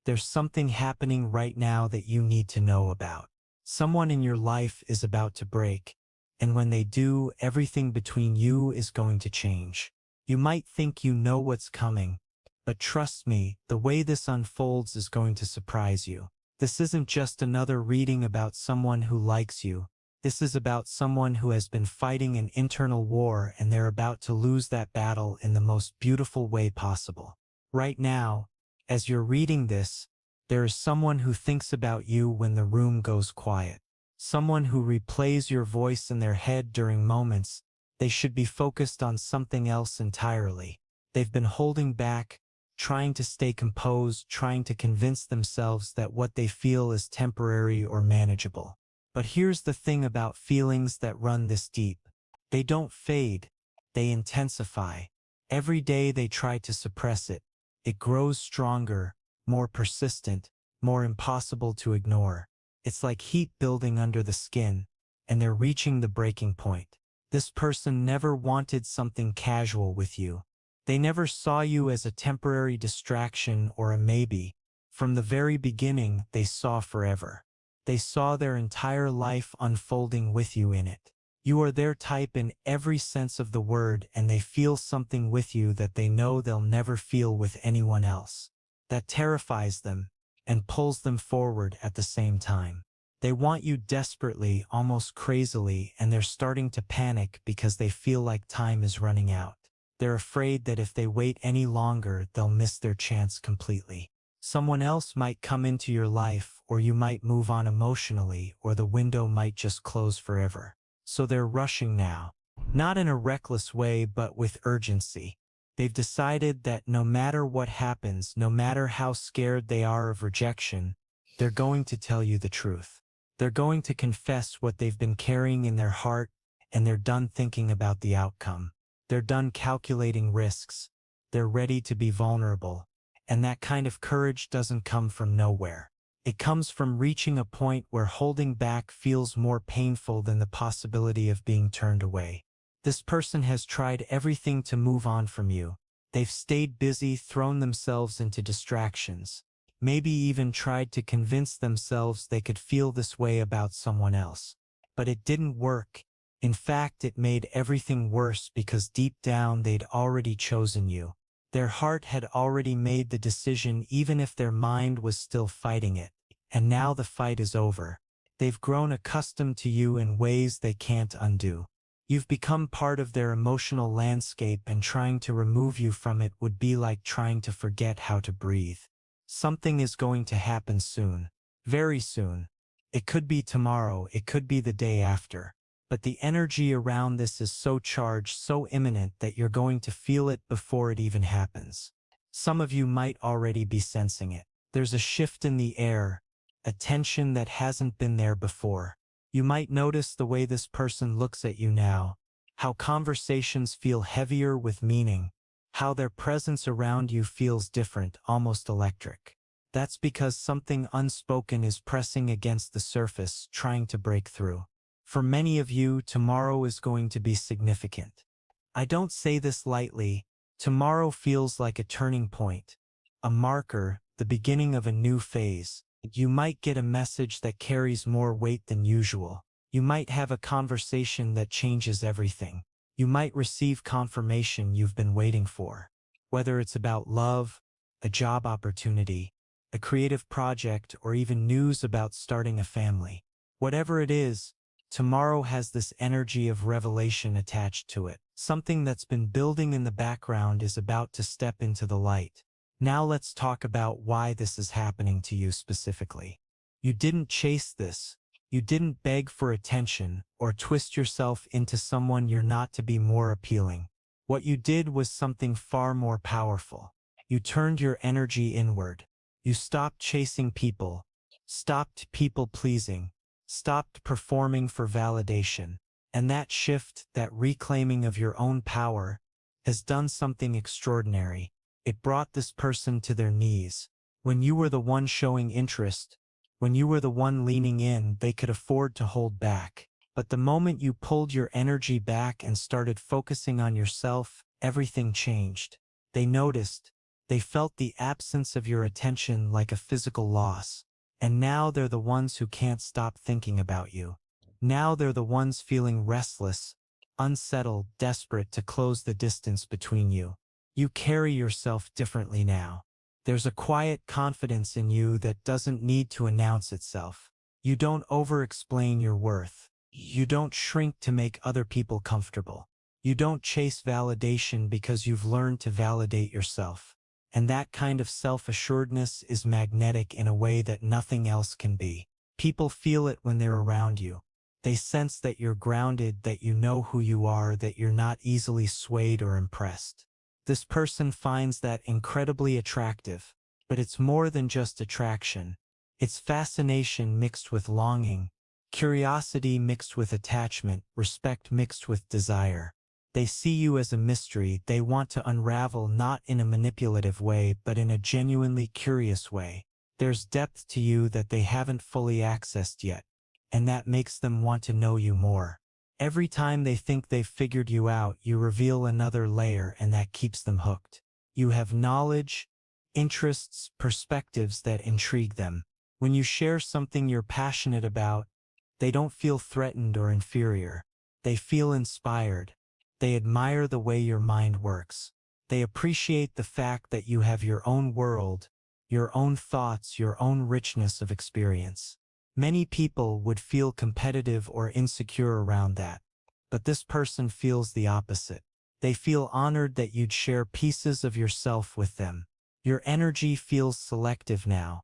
There's something happening right now that you need to know about. Someone in your life is about to break, and when they do, everything between you is going to change. You might think you know what's coming, but trust me, the way this unfolds is going to surprise you. This isn't just another reading about someone who likes you. This is about someone who has been fighting an internal war and they're about to lose that battle in the most beautiful way possible. Right now, as you're reading this, there is someone who thinks about you when the room goes quiet. Someone who replays your voice in their head during moments they should be focused on something else entirely. They've been holding back, trying to stay composed, trying to convince themselves that what they feel is temporary or manageable. But here's the thing about feelings that run this deep. They don't fade, they intensify. Every day they try to suppress it. It grows stronger, more persistent, more impossible to ignore. It's like heat building under the skin, and they're reaching the breaking point. This person never wanted something casual with you. They never saw you as a temporary distraction or a maybe. From the very beginning, they saw forever. They saw their entire life unfolding with you in it. You are their type in every sense of the word, and they feel something with you that they know they'll never feel with anyone else. That terrifies them and pulls them forward at the same time. They want you desperately, almost crazily, and they're starting to panic because they feel like time is running out. They're afraid that if they wait any longer, they'll miss their chance completely. Someone else might come into your life, or you might move on emotionally, or the window might just close forever. So they're rushing now. Not in a reckless way, but with urgency. They've decided that no matter what happens, no matter how scared they are of rejection, they're going to tell you the truth. They're going to confess what they've been carrying in their heart, and they're done thinking about the outcome. They're done calculating risks. They're ready to be vulnerable. And that kind of courage doesn't come from nowhere. It comes from reaching a point where holding back feels more painful than the possibility of being turned away. This person has tried everything to move on from you. They've stayed busy, thrown themselves into distractions, maybe even tried to convince themselves they could feel this way about someone else. But it didn't work. In fact, it made everything worse because deep down they'd already chosen you. Their heart had already made the decision even if their mind was still fighting it. And now the fight is over. They've grown accustomed to you in ways they can't undo. You've become part of their emotional landscape, and trying to remove you from it would be like trying to forget how to breathe. Something is going to happen soon. Very soon. It could be tomorrow, it could be the day after. But the energy around this is so charged, so imminent, that you're going to feel it before it even happens. Some of you might already be sensing it. There's a shift in the air, a tension that hasn't been there before. You might notice the way this person looks at you now, how conversations feel heavier with meaning, how their presence around you feels different, almost electric. That's because something unspoken is pressing against the surface, trying to break through. For many of you, tomorrow is going to be significant. I don't say this lightly. Tomorrow feels like a turning point, a marker, the beginning of a new phase. You might get a message that carries more weight than usual. You might have a conversation that changes everything. You might receive confirmation you've been waiting for. Whether it's about love, a job opportunity, a creative project, or even news about starting a family. Whatever it is, tomorrow has this energy of revelation attached to it. Something that's been building in the background is about to step into the light. Now let's talk about why this is happening to you specifically. You didn't chase this. You didn't beg for attention or twist yourself into someone you're not to be more appealing. What you did was something far more powerful. You turned your energy inward. You stopped chasing people, stopped people-pleasing, stopped performing for validation. And that shift, that reclaiming of your own power, has done something extraordinary. It brought this person to their knees. When you were the one showing interest, when you were the one leaning in, they could afford to hold back. But the moment you pulled your energy back and started focusing on yourself, everything changed. They noticed. They felt the absence of your attention like a physical loss. And now they're the ones who can't stop thinking about you. Now they're the ones feeling restless, unsettled, desperate to close the distance between you. You carry yourself differently now. There's a quiet confidence in you that doesn't need to announce itself. You don't over-explain your worth. You don't shrink to make other people comfortable. You don't chase validation because you've learned to validate yourself. And that kind of self-assuredness is magnetic in a way that nothing else can be. People feel it when they're around you. They sense that you're grounded, that you know who you are, that you're not easily swayed or impressed. This person finds that incredibly attractive, but it's more than just attraction. It's fascination mixed with longing, curiosity mixed with attachment, respect mixed with desire. They see you as a mystery they want to unravel, not in a manipulative way but in a genuinely curious way. There's depth to you that they haven't fully accessed yet, and that makes them want to know you more. Every time they think they've figured you out, you reveal another layer, and that keeps them hooked. You have knowledge, interests, perspectives that intrigue them. When you share something you're passionate about, they don't feel threatened or inferior. They feel inspired. They admire the way your mind works. They appreciate the fact that you have your own world, your own thoughts, your own richness of experience. Many people would feel competitive or insecure around that, but this person feels the opposite. They feel honored that you'd share pieces of yourself with them. Your energy feels selective now,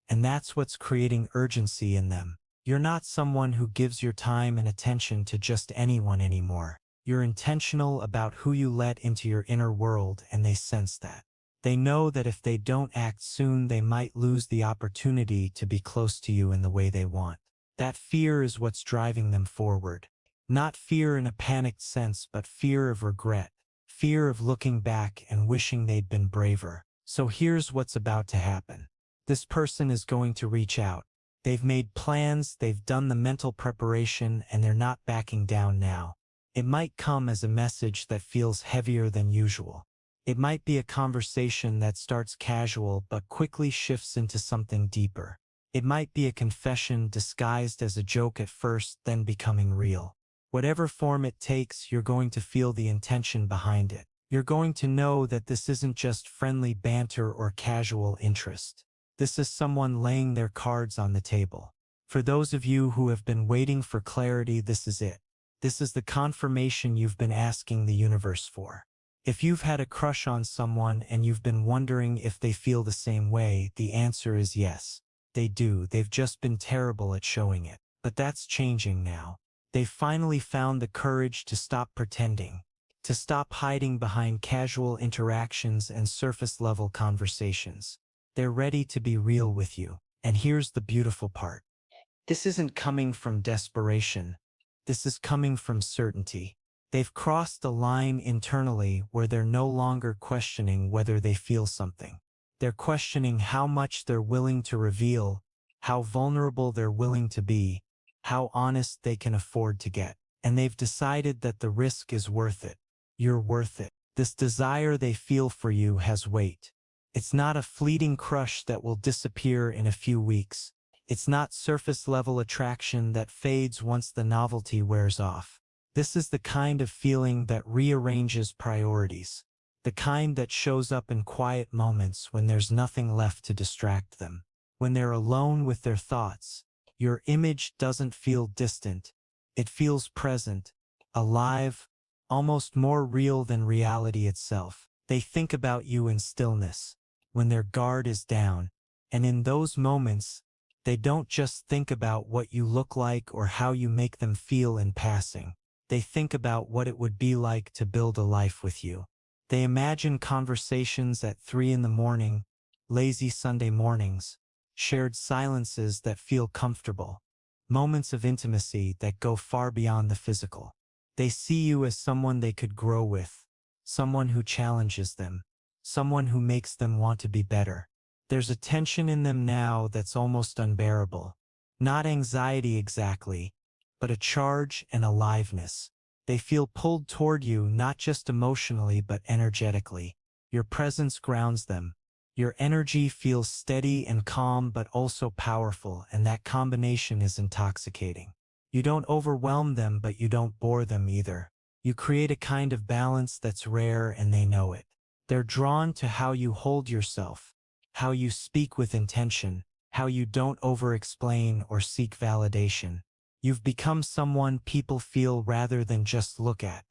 and that's what's creating urgency in them. You're not someone who gives your time and attention to just anyone anymore. You're intentional about who you let into your inner world, and they sense that. They know that if they don't act soon, they might lose the opportunity to be close to you in the way they want. That fear is what's driving them forward. Not fear in a panicked sense, but fear of regret. Fear of looking back and wishing they'd been braver. So here's what's about to happen. This person is going to reach out. They've made plans, they've done the mental preparation, and they're not backing down now. It might come as a message that feels heavier than usual. It might be a conversation that starts casual but quickly shifts into something deeper. It might be a confession disguised as a joke at first, then becoming real. Whatever form it takes, you're going to feel the intention behind it. You're going to know that this isn't just friendly banter or casual interest. This is someone laying their cards on the table. For those of you who have been waiting for clarity, this is it. This is the confirmation you've been asking the universe for. If you've had a crush on someone and you've been wondering if they feel the same way, the answer is yes. They do. They've just been terrible at showing it. But that's changing now. They've finally found the courage to stop pretending, to stop hiding behind casual interactions and surface-level conversations. They're ready to be real with you. And here's the beautiful part. This isn't coming from desperation. This is coming from certainty. They've crossed a line internally where they're no longer questioning whether they feel something. They're questioning how much they're willing to reveal, how vulnerable they're willing to be, how honest they can afford to get. And they've decided that the risk is worth it. You're worth it. This desire they feel for you has weight. It's not a fleeting crush that will disappear in a few weeks. It's not surface-level attraction that fades once the novelty wears off. This is the kind of feeling that rearranges priorities, the kind that shows up in quiet moments when there's nothing left to distract them. When they're alone with their thoughts, your image doesn't feel distant. It feels present, alive, almost more real than reality itself. They think about you in stillness, when their guard is down, and in those moments, they don't just think about what you look like or how you make them feel in passing. They think about what it would be like to build a life with you. They imagine conversations at 3 in the morning, lazy Sunday mornings, shared silences that feel comfortable, moments of intimacy that go far beyond the physical. They see you as someone they could grow with, someone who challenges them, someone who makes them want to be better. There's a tension in them now that's almost unbearable. Not anxiety exactly, but a charge and aliveness. They feel pulled toward you not just emotionally but energetically. Your presence grounds them. Your energy feels steady and calm but also powerful, and that combination is intoxicating. You don't overwhelm them, but you don't bore them either. You create a kind of balance that's rare, and they know it. They're drawn to how you hold yourself, how you speak with intention, how you don't over-explain or seek validation. You've become someone people feel rather than just look at.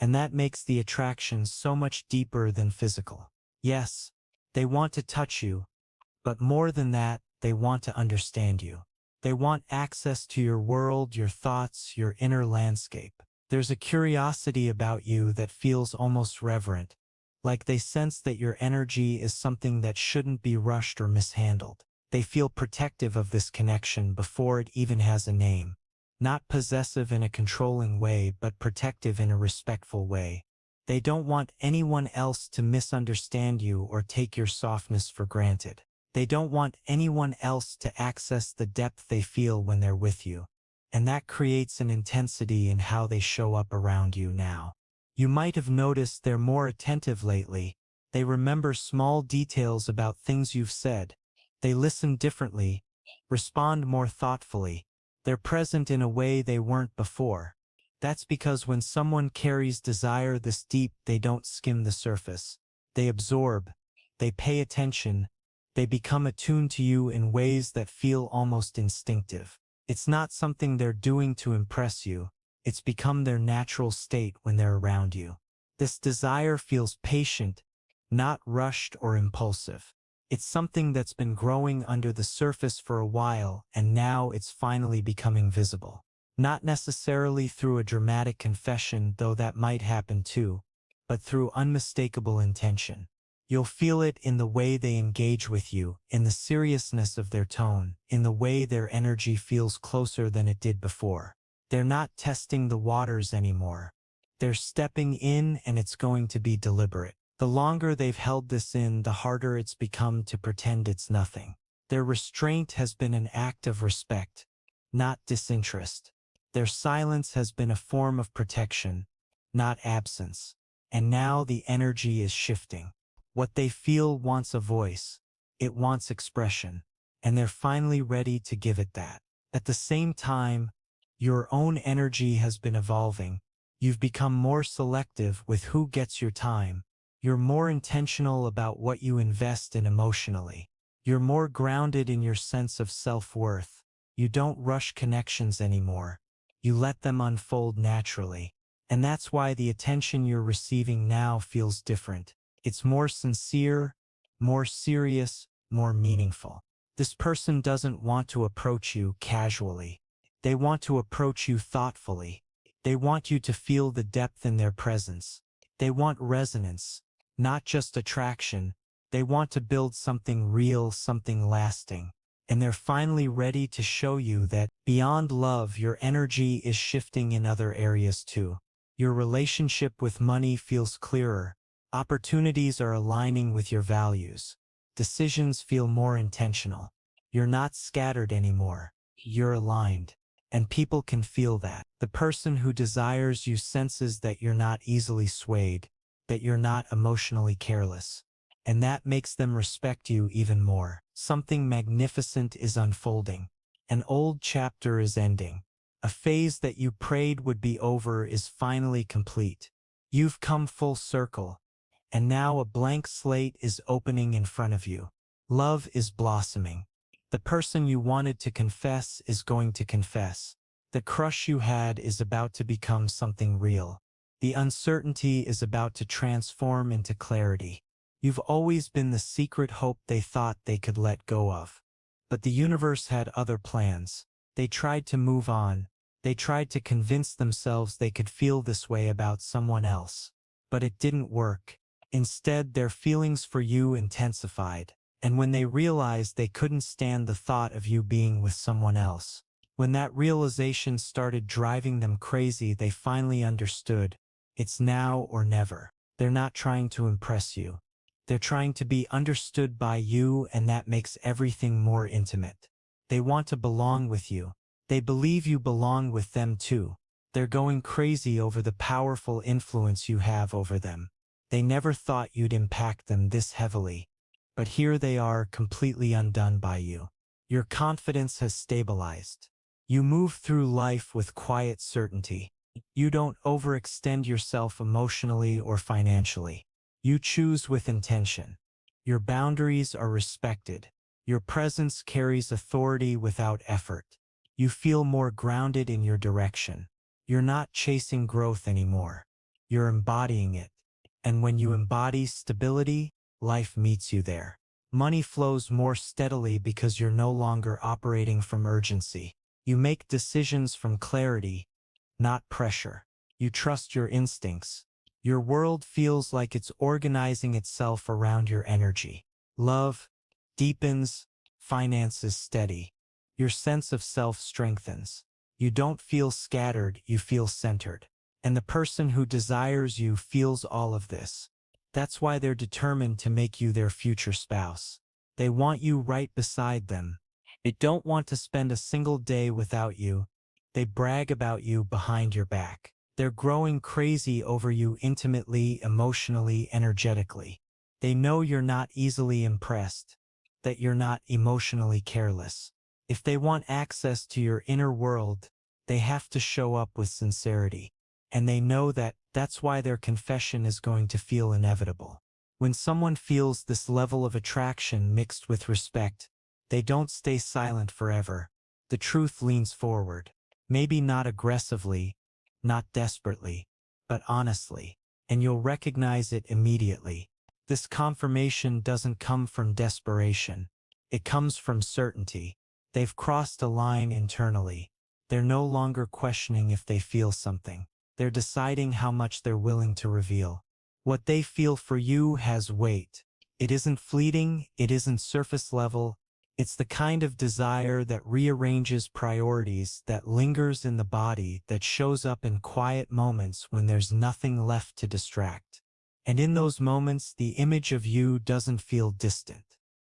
And that makes the attraction so much deeper than physical. Yes, they want to touch you, but more than that, they want to understand you. They want access to your world, your thoughts, your inner landscape. There's a curiosity about you that feels almost reverent, like they sense that your energy is something that shouldn't be rushed or mishandled. They feel protective of this connection before it even has a name. Not possessive in a controlling way, but protective in a respectful way. They don't want anyone else to misunderstand you or take your softness for granted. They don't want anyone else to access the depth they feel when they're with you. And that creates an intensity in how they show up around you now. You might have noticed they're more attentive lately. They remember small details about things you've said. They listen differently, respond more thoughtfully. They're present in a way they weren't before. That's because when someone carries desire this deep, they don't skim the surface. They absorb, they pay attention, they become attuned to you in ways that feel almost instinctive. It's not something they're doing to impress you. It's become their natural state when they're around you. This desire feels patient, not rushed or impulsive. It's something that's been growing under the surface for a while, and now it's finally becoming visible. Not necessarily through a dramatic confession, though that might happen too, but through unmistakable intention. You'll feel it in the way they engage with you, in the seriousness of their tone, in the way their energy feels closer than it did before. They're not testing the waters anymore. They're stepping in, and it's going to be deliberate. The longer they've held this in, the harder it's become to pretend it's nothing. Their restraint has been an act of respect, not disinterest. Their silence has been a form of protection, not absence. And now the energy is shifting. What they feel wants a voice. It wants expression. And they're finally ready to give it that. At the same time, your own energy has been evolving. You've become more selective with who gets your time. You're more intentional about what you invest in emotionally. You're more grounded in your sense of self-worth. You don't rush connections anymore. You let them unfold naturally. And that's why the attention you're receiving now feels different. It's more sincere, more serious, more meaningful. This person doesn't want to approach you casually. They want to approach you thoughtfully. They want you to feel the depth in their presence. They want resonance, not just attraction. They want to build something real, something lasting. And they're finally ready to show you that beyond love, your energy is shifting in other areas too. Your relationship with money feels clearer. Opportunities are aligning with your values. Decisions feel more intentional. You're not scattered anymore. You're aligned. And people can feel that. The person who desires you senses that you're not easily swayed, that you're not emotionally careless. And that makes them respect you even more. Something magnificent is unfolding. An old chapter is ending. A phase that you prayed would be over is finally complete. You've come full circle. And now a blank slate is opening in front of you. Love is blossoming. The person you wanted to confess is going to confess. The crush you had is about to become something real. The uncertainty is about to transform into clarity. You've always been the secret hope they thought they could let go of. But the universe had other plans. They tried to move on. They tried to convince themselves they could feel this way about someone else. But it didn't work. Instead, their feelings for you intensified. And when they realized they couldn't stand the thought of you being with someone else, when that realization started driving them crazy, they finally understood. It's now or never. They're not trying to impress you. They're trying to be understood by you, and that makes everything more intimate. They want to belong with you. They believe you belong with them too. They're going crazy over the powerful influence you have over them. They never thought you'd impact them this heavily. but here they are completely undone by you. Your confidence has stabilized. You move through life with quiet certainty. You don't overextend yourself emotionally or financially. You choose with intention. Your boundaries are respected. Your presence carries authority without effort. You feel more grounded in your direction. You're not chasing growth anymore. You're embodying it. And when you embody stability, life meets you there. Money flows more steadily because you're no longer operating from urgency. You make decisions from clarity, not pressure. You trust your instincts. Your world feels like it's organizing itself around your energy. Love deepens, finances steady. Your sense of self strengthens. You don't feel scattered, you feel centered. And the person who desires you feels all of this. That's why they're determined to make you their future spouse. They want you right beside them. They don't want to spend a single day without you. They brag about you behind your back. They're growing crazy over you intimately, emotionally, energetically. They know you're not easily impressed, that you're not emotionally careless. If they want access to your inner world, they have to show up with sincerity. And they know that that's why their confession is going to feel inevitable. When someone feels this level of attraction mixed with respect, they don't stay silent forever. The truth leans forward. Maybe not aggressively, not desperately, but honestly. And you'll recognize it immediately. This confirmation doesn't come from desperation. It comes from certainty. They've crossed a line internally. They're no longer questioning if they feel something. They're deciding how much they're willing to reveal. What they feel for you has weight. It isn't fleeting, it isn't surface level. It's the kind of desire that rearranges priorities, that lingers in the body, that shows up in quiet moments when there's nothing left to distract. And in those moments, the image of you doesn't feel distant.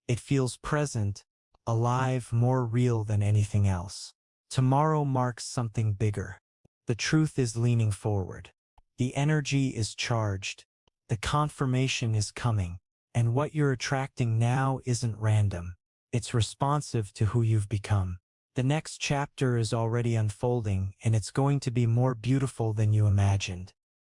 It feels present, alive, more real than anything else. Tomorrow marks something bigger. The truth is leaning forward. The energy is charged. The confirmation is coming. And what you're attracting now isn't random. It's responsive to who you've become. The next chapter is already unfolding, and it's going to be more beautiful than you imagined.